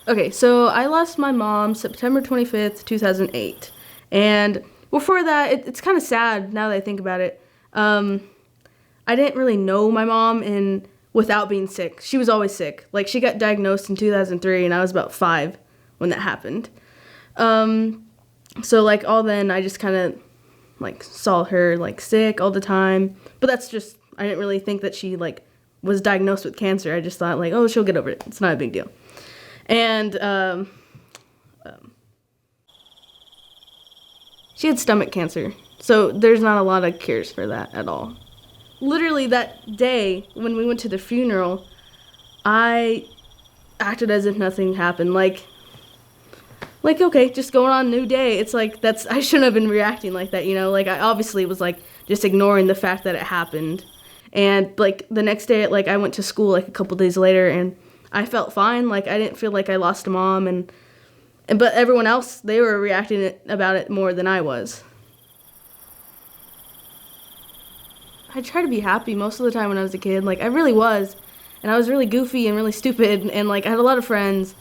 Okay, so I lost my mom September 25th, 2008. And before that, it's kind of sad now that I think about it. I didn't really know my mom without being sick. She was always sick. Like, she got diagnosed in 2003, and I was about 5 when that happened. So, like, all then, I just kind of, like, saw her, like, sick all the time. But that's just, I didn't really think that she, like, was diagnosed with cancer. I just thought, like, oh, she'll get over it. It's not a big deal. And she had stomach cancer, so there's not a lot of cures for that at all. Literally that day when we went to the funeral, I acted as if nothing happened. Like okay, just going on a new day. It's like I shouldn't have been reacting like that, you know? Like I obviously was like just ignoring the fact that it happened. And like the next day, like I went to school like a couple days later, and I felt fine. Like I didn't feel like I lost a mom, but everyone else, they were reacting about it more than I was. I tried to be happy most of the time when I was a kid. Like I really was, and I was really goofy and really stupid, and like I had a lot of friends.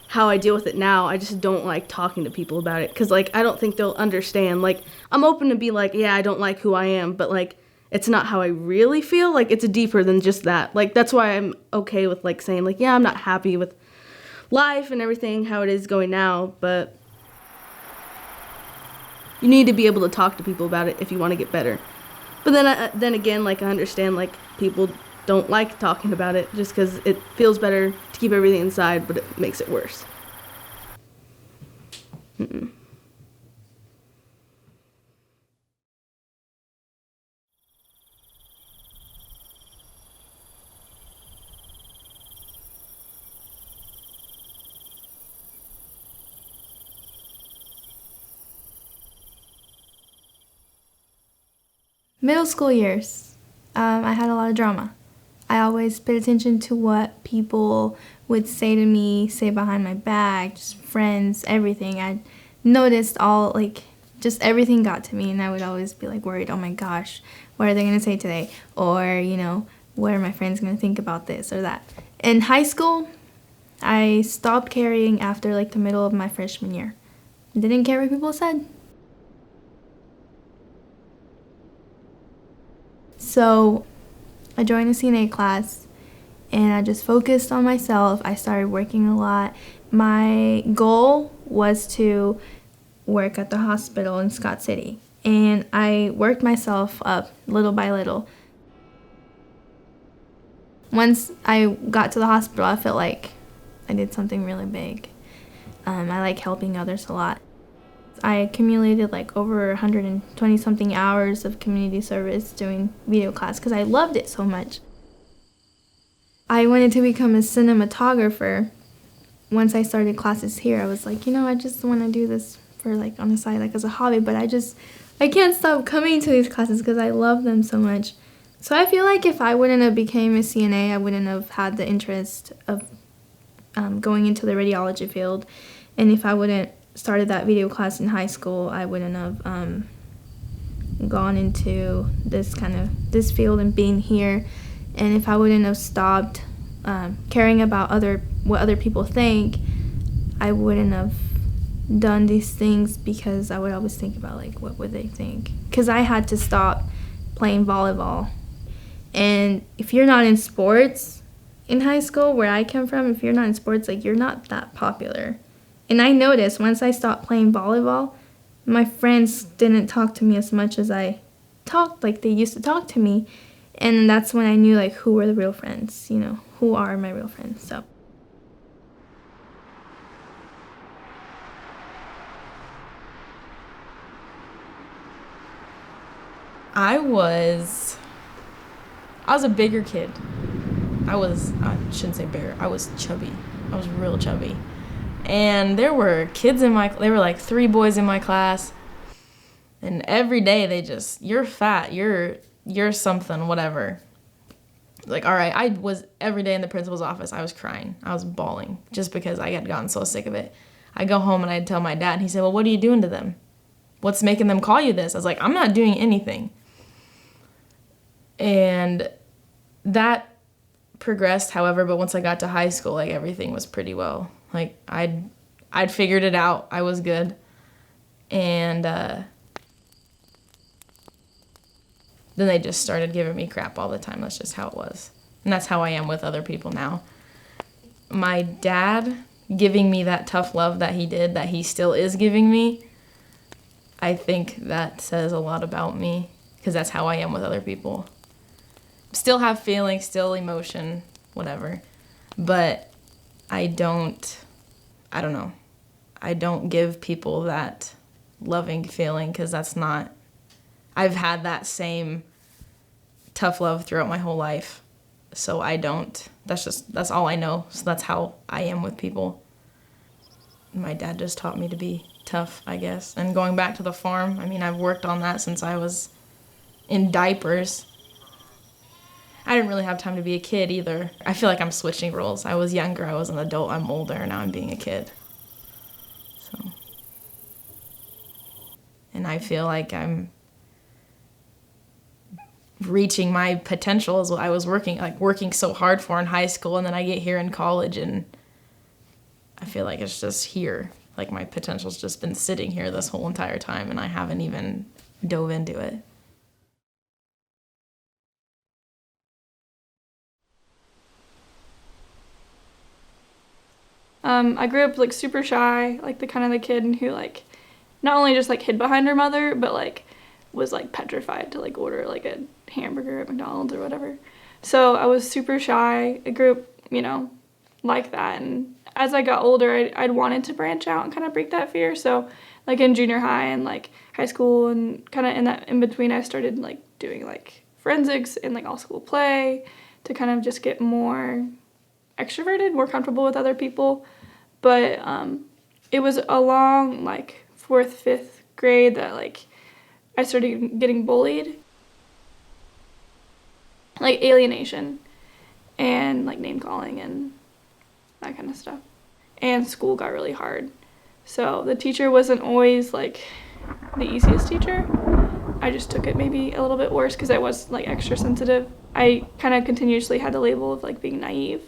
How I deal with it now, I just don't like talking to people about it, because like I don't think they'll understand. Like I'm open to be like, yeah, I don't like who I am, but like it's not how I really feel. Like it's deeper than just that. Like that's why I'm okay with like saying like, yeah, I'm not happy with life and everything how it is going now, but you need to be able to talk to people about it if you want to get better. But then again, like I understand like people don't like talking about it just because it feels better to keep everything inside, but it makes it worse. Mm-mm. Middle school years, I had a lot of drama. I always paid attention to what people would say to me, say behind my back, just friends, everything. I noticed all, like, just everything got to me, and I would always be, like, worried, oh my gosh, what are they going to say today? Or, you know, what are my friends going to think about this or that? In high school, I stopped caring after, like, the middle of my freshman year. I didn't care what people said. So I joined a CNA class, and I just focused on myself. I started working a lot. My goal was to work at the hospital in Scott City, and I worked myself up little by little. Once I got to the hospital, I felt like I did something really big. I like helping others a lot. I accumulated like over 120 something hours of community service doing video class because I loved it so much. I wanted to become a cinematographer. Once I started classes here, I was like, you know, I just want to do this for like on the side, like as a hobby, but I can't stop coming to these classes because I love them so much. So I feel like if I wouldn't have became a CNA, I wouldn't have had the interest of going into the radiology field. And if I wouldn't started that video class in high school, I wouldn't have gone into this field and being here. And if I wouldn't have stopped caring about what other people think, I wouldn't have done these things, because I would always think about like what would they think, because I had to stop playing volleyball. And if you're not in sports in high school, where I come from, if you're not in sports, like you're not that popular. And I noticed once I stopped playing volleyball, my friends didn't talk to me as much as I talked, like they used to talk to me. And that's when I knew like who were the real friends, you know, who are my real friends. So I was a bigger kid. I shouldn't say bigger, I was chubby. I was real chubby. And there were there were like 3 boys in my class. And every day they just, you're fat, you're something, whatever. Like, all right, I was every day in the principal's office, I was crying. I was bawling just because I had gotten so sick of it. I'd go home and I'd tell my dad, and he said, well, what are you doing to them? What's making them call you this? I was like, I'm not doing anything. And that progressed, however, but once I got to high school, like everything was pretty well. Like I'd figured it out. I was good. And then they just started giving me crap all the time. That's just how it was. And that's how I am with other people now. My dad giving me that tough love that he did, that he still is giving me, I think that says a lot about me, because that's how I am with other people. Still have feelings, still emotion, whatever. But I don't know. I don't give people that loving feeling, because that's not, I've had that same tough love throughout my whole life. So I don't, that's all I know. So that's how I am with people. My dad just taught me to be tough, I guess. And going back to the farm, I mean, I've worked on that since I was in diapers. I didn't really have time to be a kid either. I feel like I'm switching roles. I was younger, I was an adult, I'm older, now I'm being a kid. So, and I feel like I'm reaching my potential as I was working so hard for in high school, and then I get here in college and I feel like it's just here. Like my potential's just been sitting here this whole entire time and I haven't even dove into it. I grew up like super shy, like the kind of the kid who like not only just like hid behind her mother, but like was like petrified to like order like a hamburger at McDonald's or whatever. So I was super shy. I grew up, like that. And as I got older, I'd wanted to branch out and kind of break that fear. So like in junior high and like high school and kind of in that in between, I started like doing like forensics and like all school play to kind of just get more extroverted, more comfortable with other people. But it was along like 4th, 5th grade that like I started getting bullied. Like alienation and like name calling and that kind of stuff. And school got really hard. So the teacher wasn't always like the easiest teacher. I just took it maybe a little bit worse because I was like extra sensitive. I kind of continuously had the label of like being naive.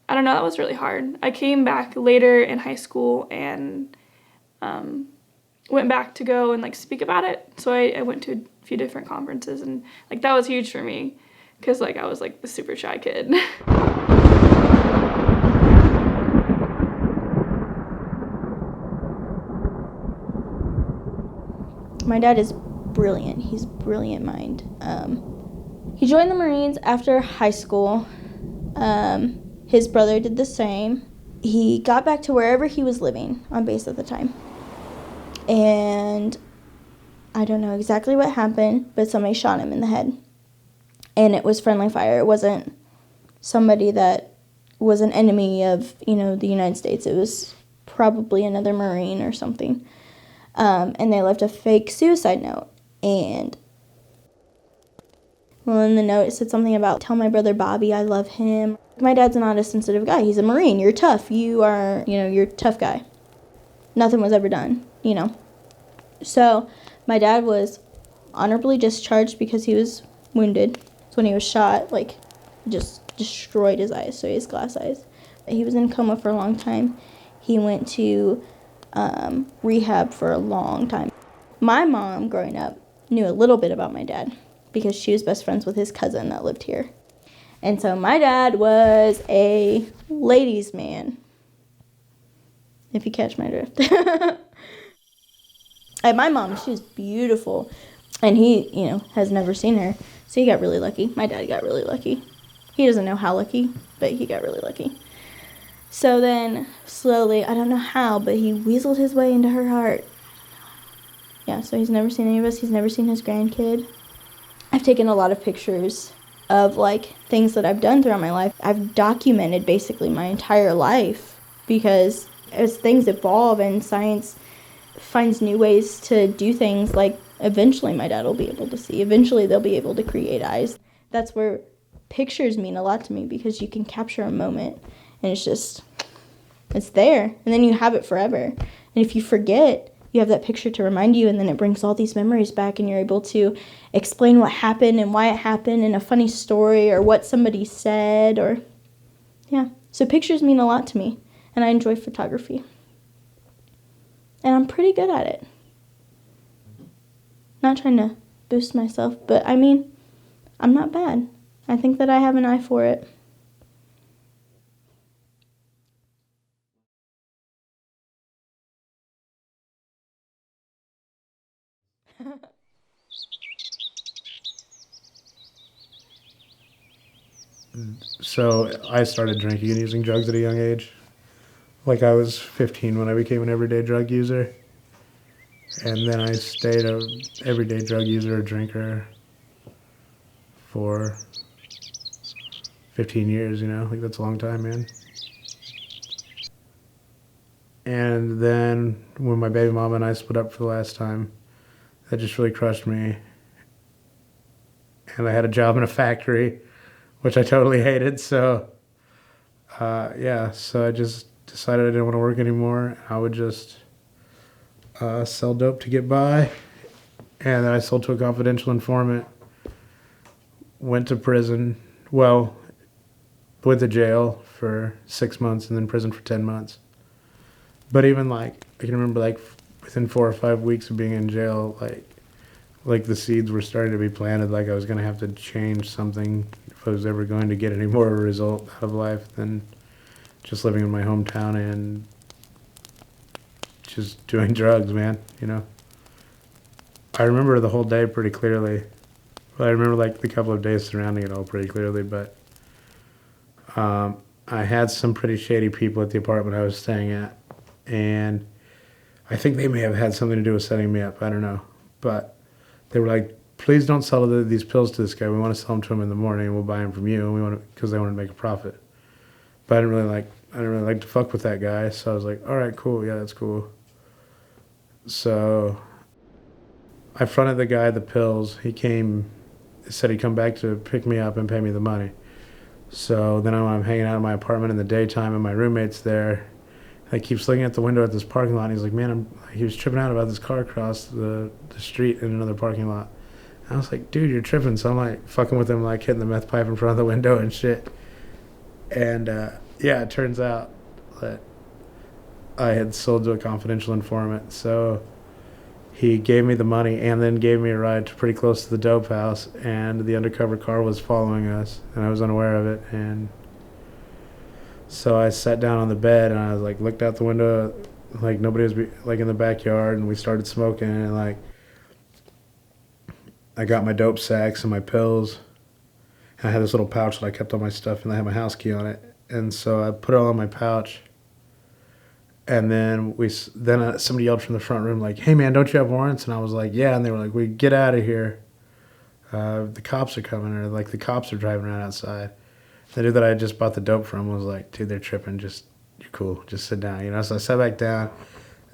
I don't know, that was really hard. I came back later in high school and went back to go and like speak about it. So I went to a few different conferences and like that was huge for me because like I was like the super shy kid. My dad is brilliant. He's a brilliant mind. He joined the Marines after high school. His brother did the same. He got back to wherever he was living on base at the time. And I don't know exactly what happened, but somebody shot him in the head. And it was friendly fire. It wasn't somebody that was an enemy of, the United States. It was probably another Marine or something. And they left a fake suicide note. And well, in the note it said something about, tell my brother Bobby I love him. My dad's not a sensitive guy. He's a Marine. You're tough. You are, you're a tough guy. Nothing was ever done, So my dad was honorably discharged because he was wounded. So when he was shot, just destroyed his eyes, so his glass eyes. He was in a coma for a long time. He went to rehab for a long time. My mom, growing up, knew a little bit about my dad because she was best friends with his cousin that lived here. And so my dad was a ladies' man, if you catch my drift. And my mom, she was beautiful. And he, has never seen her. So he got really lucky. My dad got really lucky. He doesn't know how lucky, but he got really lucky. So then, slowly, I don't know how, but he weaseled his way into her heart. Yeah, so he's never seen any of us. He's never seen his grandkid. I've taken a lot of pictures of, things that I've done throughout my life. I've documented, basically, my entire life because as things evolve and science finds new ways to do things, eventually my dad will be able to see. Eventually they'll be able to create eyes. That's where pictures mean a lot to me because you can capture a moment and it's there. And then you have it forever. And if you forget, you have that picture to remind you, and then it brings all these memories back, and you're able to explain what happened and why it happened and a funny story or what somebody said, or yeah. So pictures mean a lot to me, and I enjoy photography. And I'm pretty good at it. Not trying to boost myself, but I mean, I'm not bad. I think that I have an eye for it. So I started drinking and using drugs at a young age. Like I was 15 when I became an everyday drug user. And then I stayed a everyday drug user or drinker for 15 years, you know? Like that's a long time, man. And then when my baby mama and I split up for the last time, that just really crushed me. And I had a job in a factory, which I totally hated. So, so I just decided I didn't want to work anymore. I would just sell dope to get by. And then I sold to a confidential informant, went to prison. Well, went to jail for 6 months and then prison for 10 months. But even like, I can remember like within 4 or 5 weeks of being in jail, like the seeds were starting to be planted, like I was going to have to change something if I was ever going to get any more of a result out of life than just living in my hometown and just doing drugs, man, you know. I remember the whole day pretty clearly. Well, I remember like the couple of days surrounding it all pretty clearly, but I had some pretty shady people at the apartment I was staying at, and I think they may have had something to do with setting me up, I don't know, but they were like, please don't sell these pills to this guy. We want to sell them to him in the morning, and we'll buy them from you. And we want to, because they wanted to make a profit. But I didn't really like to fuck with that guy. So I was like, all right, cool, yeah, that's cool. So I fronted the guy the pills. He said he'd come back to pick me up and pay me the money. So then I'm hanging out in my apartment in the daytime, and my roommate's there. I keeps looking at the window at this parking lot, and he's like, man, he was tripping out about this car across the street in another parking lot. And I was like, dude, you're tripping. So I'm like fucking with him, like hitting the meth pipe in front of the window and shit. And it turns out that I had sold to a confidential informant. So he gave me the money and then gave me a ride to pretty close to the dope house, and the undercover car was following us, and I was unaware of it. And so I sat down on the bed and I was like, looked out the window, like nobody was like in the backyard, and we started smoking, and like I got my dope sacks and my pills, and I had this little pouch that I kept all my stuff in. I had my house key on it, and so I put it all in my pouch. And then somebody yelled from the front room like, hey man, don't you have warrants? And I was like, yeah. And they were like, we get out of here. The cops are coming, or like the cops are driving around outside. The dude that I had just bought the dope from was like, dude, they're tripping. You're cool. Just sit down, you know? So I sat back down,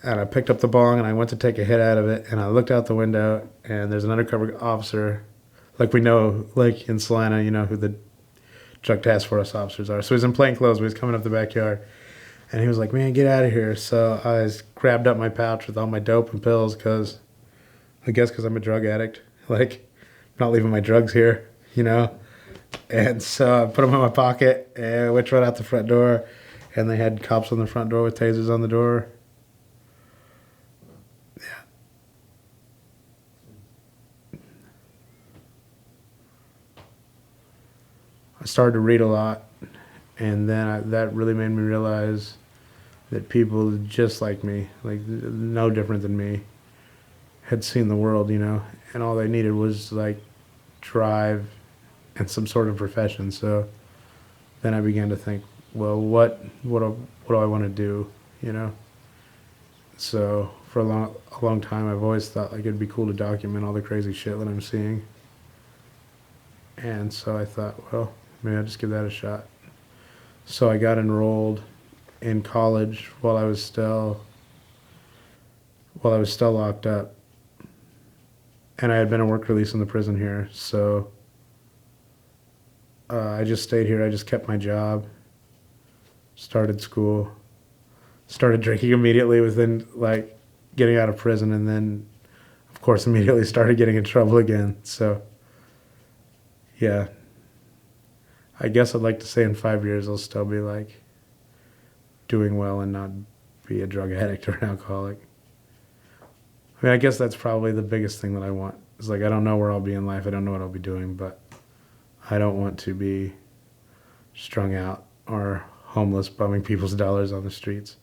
and I picked up the bong, and I went to take a hit out of it, and I looked out the window, and there's an undercover officer, like we know, like in Salina, you know who the drug task force officers are. So he's in plain clothes, but he's coming up the backyard, and he was like, man, get out of here. So I grabbed up my pouch with all my dope and pills, because I'm a drug addict. Like, I'm not leaving my drugs here, you know? And so I put them in my pocket and went right out the front door, and they had cops on the front door with tasers on the door. Yeah. I started to read a lot, and then that really made me realize that people just like me, like no different than me, had seen the world, you know, and all they needed was like drive and some sort of profession. So then I began to think, well, what do I want to do, you know? So for a long time, I've always thought like it'd be cool to document all the crazy shit that I'm seeing. And so I thought, well, maybe I'll just give that a shot. So I got enrolled in college while I was still locked up, and I had been on work release in the prison here. So I just stayed here. I just kept my job, started school, started drinking immediately within like getting out of prison, and then, of course, immediately started getting in trouble again. So, yeah. I guess I'd like to say in 5 years I'll still be like doing well and not be a drug addict or an alcoholic. I mean, I guess that's probably the biggest thing that I want. It's like, I don't know where I'll be in life. I don't know what I'll be doing, but I don't want to be strung out or homeless bumming people's dollars on the streets.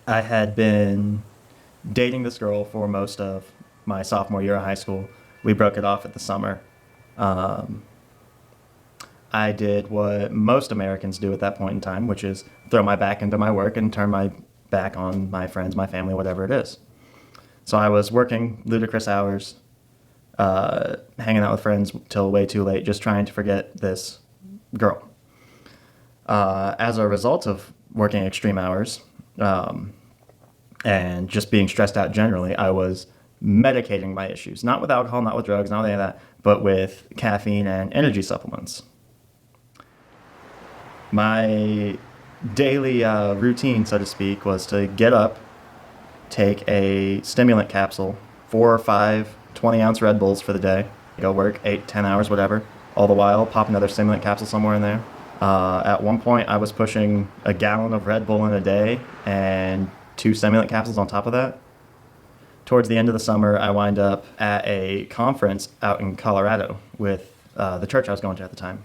I had been dating this girl for most of my sophomore year of high school. We broke it off at the summer. I did what most Americans do at that point in time, which is throw my back into my work and turn my back on my friends, my family, whatever it is. So I was working ludicrous hours, hanging out with friends till way too late, just trying to forget this girl. As a result of working extreme hours, and just being stressed out generally, I was medicating my issues. Not with alcohol, not with drugs, not with any of that, but with caffeine and energy supplements. My daily routine, so to speak, was to get up, take a stimulant capsule, 4 or 5 20-ounce Red Bulls for the day, go work 8, 10 hours, whatever, all the while pop another stimulant capsule somewhere in there. At one point, I was pushing a gallon of Red Bull in a day and 2 stimulant capsules on top of that. Towards the end of the summer, I wind up at a conference out in Colorado with the church I was going to at the time.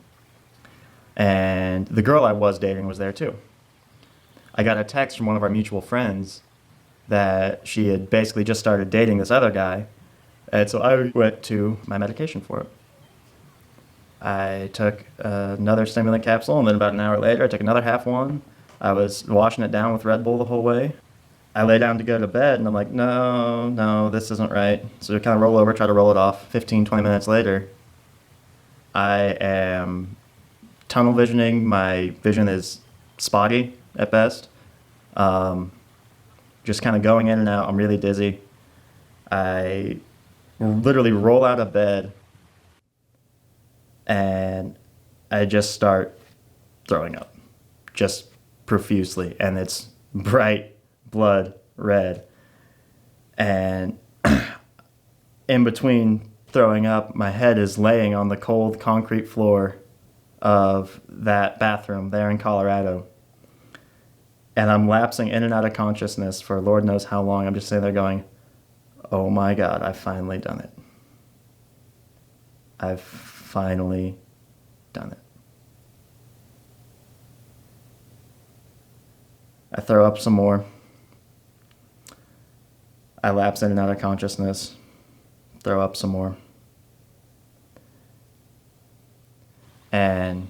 And the girl I was dating was there too. I got a text from one of our mutual friends that she had basically just started dating this other guy. And so I went to my medication for it. I took another stimulant capsule, and then about an hour later, I took another half one. I was washing it down with Red Bull the whole way. I lay down to go to bed, and I'm like, no, this isn't right. So I kind of roll over, try to roll it off. 15, 20 minutes later, I am tunnel visioning. My vision is spotty at best. Just kind of going in and out. I'm really dizzy. I literally roll out of bed, and I just start throwing up, just profusely, and it's bright blood red. And in between throwing up, my head is laying on the cold concrete floor of that bathroom there in Colorado. And I'm lapsing in and out of consciousness for Lord knows how long. I'm just sitting there going, oh my God, I've finally done it. I've finally done it. I throw up some more. I lapse in and out of consciousness, throw up some more. And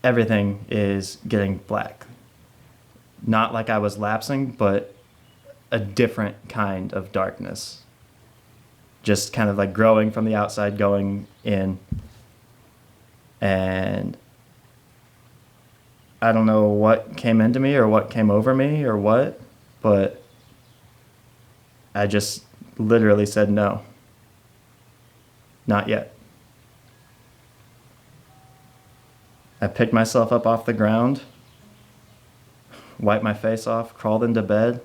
everything is getting black. Not like I was lapsing, but a different kind of darkness. Just kind of like growing from the outside, going in. And I don't know what came into me or what came over me or what, but I just literally said no. Not yet. I picked myself up off the ground, wiped my face off, crawled into bed,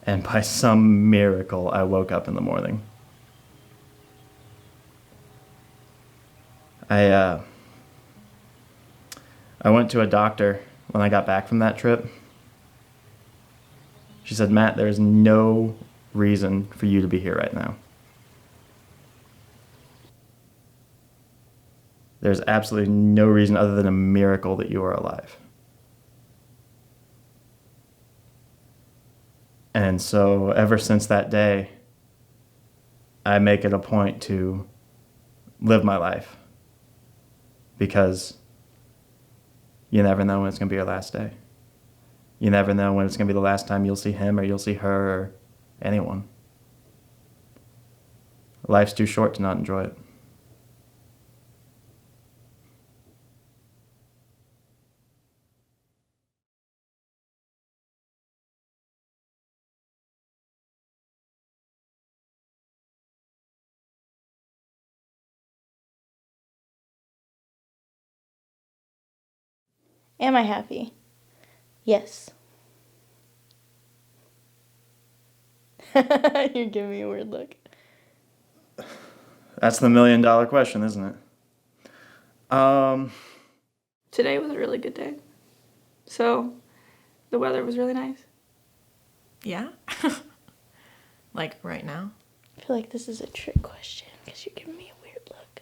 and by some miracle, I woke up in the morning. I went to a doctor when I got back from that trip. She said, Matt, there's no reason for you to be here right now. There's absolutely no reason other than a miracle that you are alive. And so ever since that day, I make it a point to live my life, because you never know when it's going to be your last day. You never know when it's going to be the last time you'll see him or you'll see her or anyone. Life's too short to not enjoy it. Am I happy? Yes. You're giving me a weird look. That's the $1 million question, isn't it? Today was a really good day. So the weather was really nice. Yeah. Like right now. I feel like this is a trick question because you're giving me a weird look.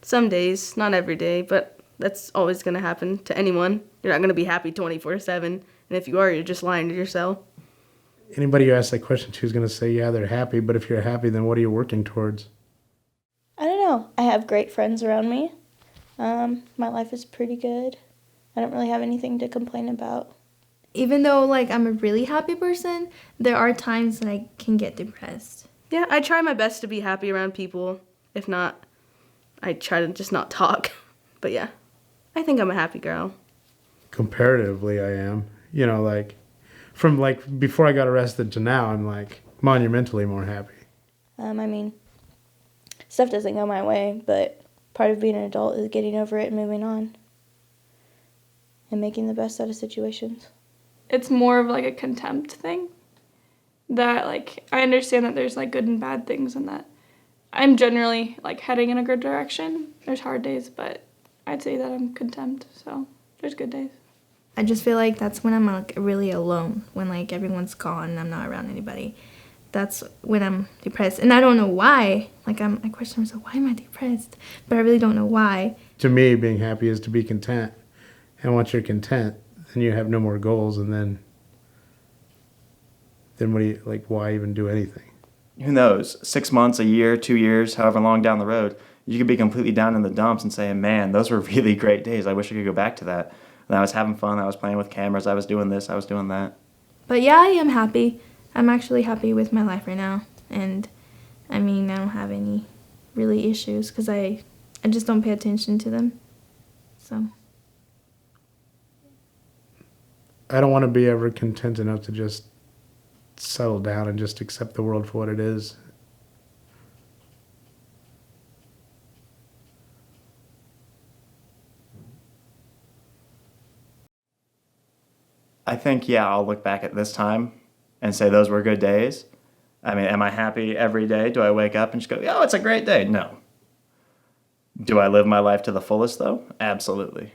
Some days, not every day, but that's always going to happen to anyone. You're not going to be happy 24/7. And if you are, you're just lying to yourself. Anybody who asks that question to is going to say, yeah, they're happy. But if you're happy, then what are you working towards? I don't know. I have great friends around me. My life is pretty good. I don't really have anything to complain about. Even though like I'm a really happy person, there are times that I can get depressed. Yeah, I try my best to be happy around people. If not, I try to just not talk. But yeah, I think I'm a happy girl. Comparatively, I am. You know, like, from like before I got arrested to now, I'm like monumentally more happy. I mean, stuff doesn't go my way, but part of being an adult is getting over it and moving on. And making the best out of situations. It's more of like a contempt thing. That like I understand that there's like good and bad things and that I'm generally like heading in a good direction. There's hard days, but I'd say that I'm content. So there's good days. I just feel like that's when I'm like really alone, when like everyone's gone and I'm not around anybody. That's when I'm depressed. And I don't know why. Like I question myself, why am I depressed? But I really don't know why. To me, being happy is to be content. And once you're content, then you have no more goals, and then what do you, like, why even do anything? Who knows? 6 months, a year, 2 years, however long down the road, you could be completely down in the dumps and say, man, those were really great days. I wish I could go back to that. And I was having fun. I was playing with cameras. I was doing this. I was doing that. But yeah, I am happy. I'm actually happy with my life right now. And I mean, I don't have any really issues because I just don't pay attention to them. So. I don't want to be ever content enough to just settle down and just accept the world for what it is. I think, yeah, I'll look back at this time and say those were good days. I mean, am I happy every day? Do I wake up and just go, oh, it's a great day? No. Do I live my life to the fullest, though? Absolutely.